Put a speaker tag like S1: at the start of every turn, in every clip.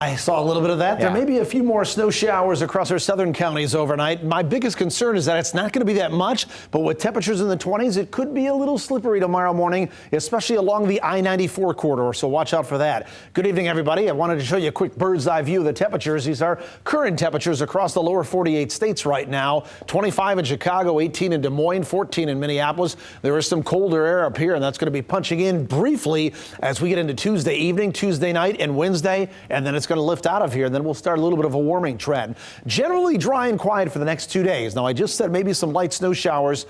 S1: I saw a little bit of that. There may be a few more snow showers across our southern counties overnight. My biggest concern is that it's not going to be that much, but with temperatures in the 20s, it could be a little slippery tomorrow morning, especially along the I-94 corridor, so watch out for that. Good evening, everybody. I wanted to show you a quick bird's eye view of the temperatures. These are current temperatures across the lower 48 states right now. 25 in Chicago, 18 in Des Moines, 14 in Minneapolis. There is some colder air up here, and that's going to be punching in briefly as we get into Tuesday evening, Tuesday night, and Wednesday, and then it's going to lift out of here, and then we'll start a little bit of a warming trend. Generally dry and quiet for the next 2 days. Now, I just said maybe some light snow showers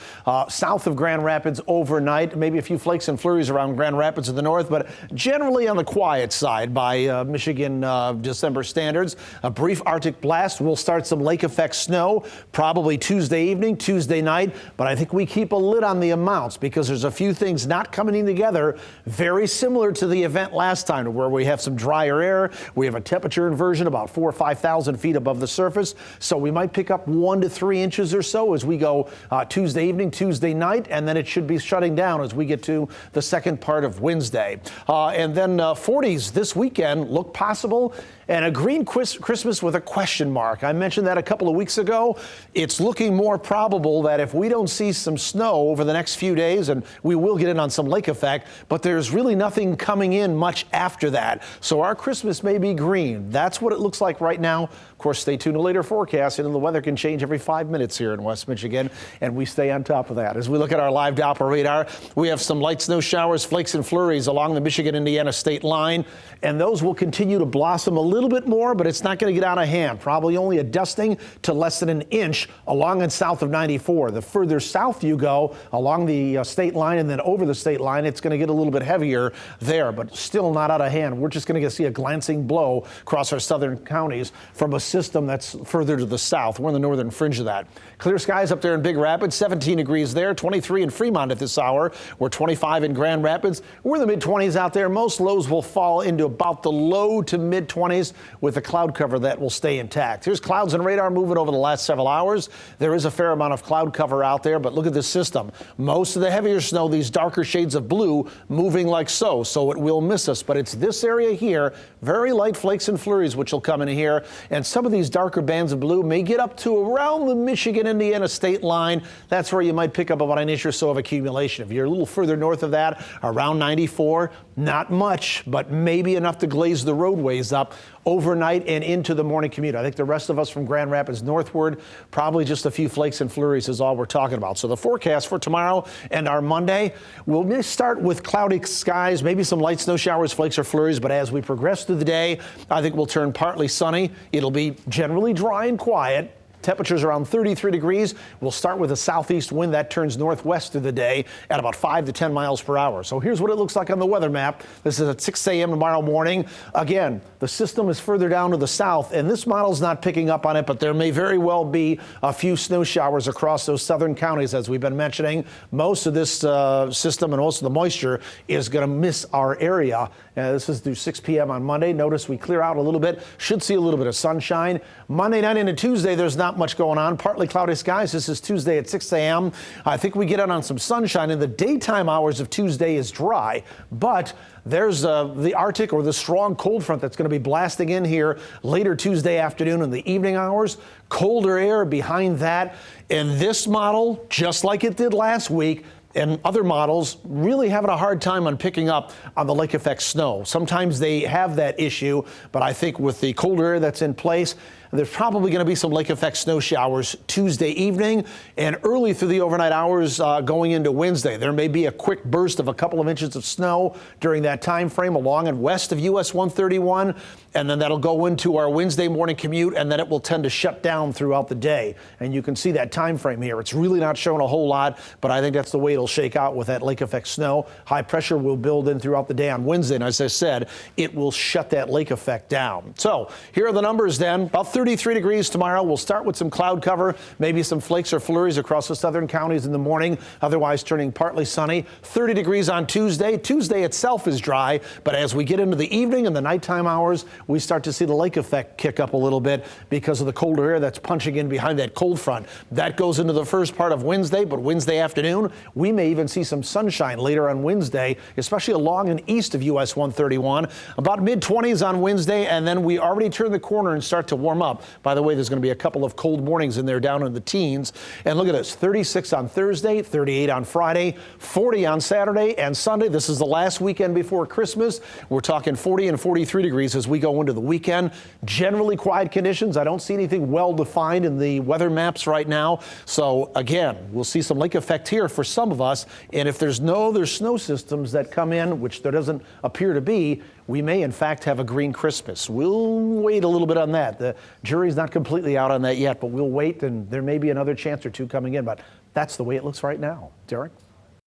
S1: south of Grand Rapids overnight, maybe a few flakes and flurries around Grand Rapids in the north, but generally on the quiet side by Michigan December standards. A brief Arctic blast will start some lake effect snow probably Tuesday evening, Tuesday night, but I think we keep a lid on the amounts because there's a few things not coming in together very similar to the event last time where we have some drier air, we have a temperature inversion about 4,000 or 5,000 feet above the surface. So we might pick up 1 to 3 inches or so as we go Tuesday evening, Tuesday night, and then it should be shutting down as we get to the second part of Wednesday. And then 40s this weekend look possible. And a green Christmas with a question mark. I mentioned that a couple of weeks ago. It's looking more probable that if we don't see some snow over the next few days, and we will get in on some lake effect, but there's really nothing coming in much after that. So our Christmas may be green. That's what it looks like right now. Of course, stay tuned to later forecast, and the weather can change every 5 minutes here in West Michigan, and we stay on top of that. As we look at our live Doppler radar, we have some light snow showers, flakes and flurries along the Michigan-Indiana state line, and those will continue to blossom a little bit more, but it's not going to get out of hand. Probably only a dusting to less than an inch along and south of 94. The further south you go along the state line and then over the state line, it's going to get a little bit heavier there, but still not out of hand. We're just going to see a glancing blow across our southern counties from a system that's further to the south. We're in the northern fringe of that. Clear skies up there in Big Rapids, 17 degrees there, 23 in Fremont at this hour. We're 25 in Grand Rapids. We're in the mid-20s out there. Most lows will fall into about the low to mid-20s with a cloud cover that will stay intact. Here's clouds and radar moving over the last several hours. There is a fair amount of cloud cover out there, but look at this system. Most of the heavier snow, these darker shades of blue, moving like so it will miss us. But it's this area here, very light flakes and flurries, which will come in here. And some of these darker bands of blue may get up to around the Michigan-Indiana state line. That's where you might pick up about an inch or so of accumulation. If you're a little further north of that, around 94, not much, but maybe enough to glaze the roadways up overnight and into the morning commute. I think the rest of us from Grand Rapids northward, probably just a few flakes and flurries is all we're talking about. So the forecast for tomorrow and our Monday, we'll start with cloudy skies, maybe some light snow showers, flakes or flurries, but as we progress through the day, I think we'll turn partly sunny. It'll be generally dry and quiet. Temperatures around 33 degrees. We'll start with a southeast wind that turns northwest through the day at about 5 to 10 miles per hour. So here's what it looks like on the weather map. This is at 6 a.m. tomorrow morning. Again, the system is further down to the south, and this model's not picking up on it, but there may very well be a few snow showers across those southern counties, as we've been mentioning. Most of this system and most of the moisture is going to miss our area. This is through 6 p.m. on Monday. Notice we clear out a little bit. Should see a little bit of sunshine. Monday night into Tuesday, there's not much going on. Partly cloudy skies. This is Tuesday at 6 a.m. I think we get out on some sunshine. In the daytime hours of Tuesday is dry, but there's the Arctic or the strong cold front that's going to be blasting in here later Tuesday afternoon in the evening hours. Colder air behind that. And this model, just like it did last week, and other models really having a hard time on picking up on the lake effect snow. Sometimes they have that issue, but I think with the colder air that's in place, there's probably going to be some lake effect snow showers Tuesday evening and early through the overnight hours going into Wednesday. There may be a quick burst of a couple of inches of snow during that time frame along and west of US 131, and then that'll go into our Wednesday morning commute, and then it will tend to shut down throughout the day. And you can see that time frame here. It's really not showing a whole lot, but I think that's the way it'll shake out with that lake effect snow. High pressure will build in throughout the day on Wednesday, and as I said, it will shut that lake effect down. So here are the numbers then. About 33 degrees tomorrow. We'll start with some cloud cover, maybe some flakes or flurries across the southern counties in the morning, otherwise turning partly sunny. 30 degrees on Tuesday. Tuesday itself is dry, but as we get into the evening and the nighttime hours, we start to see the lake effect kick up a little bit because of the colder air that's punching in behind that cold front. That goes into the first part of Wednesday, but Wednesday afternoon, we may even see some sunshine later on Wednesday, especially along and east of US 131. About mid-20s on Wednesday, and then we already turn the corner and start to warm up. By the way, there's going to be a couple of cold mornings in there down in the teens. And look at this, 36 on Thursday, 38 on Friday, 40 on Saturday and Sunday. This is the last weekend before Christmas. We're talking 40 and 43 degrees as we go into the weekend. Generally quiet conditions. I don't see anything well defined in the weather maps right now. So again, we'll see some lake effect here for some of us. And if there's no other snow systems that come in, which there doesn't appear to be, we may in fact have a green Christmas. We'll wait a little bit on that. The jury's not completely out on that yet, but we'll wait, and there may be another chance or two coming in. But that's the way it looks right now. Derek?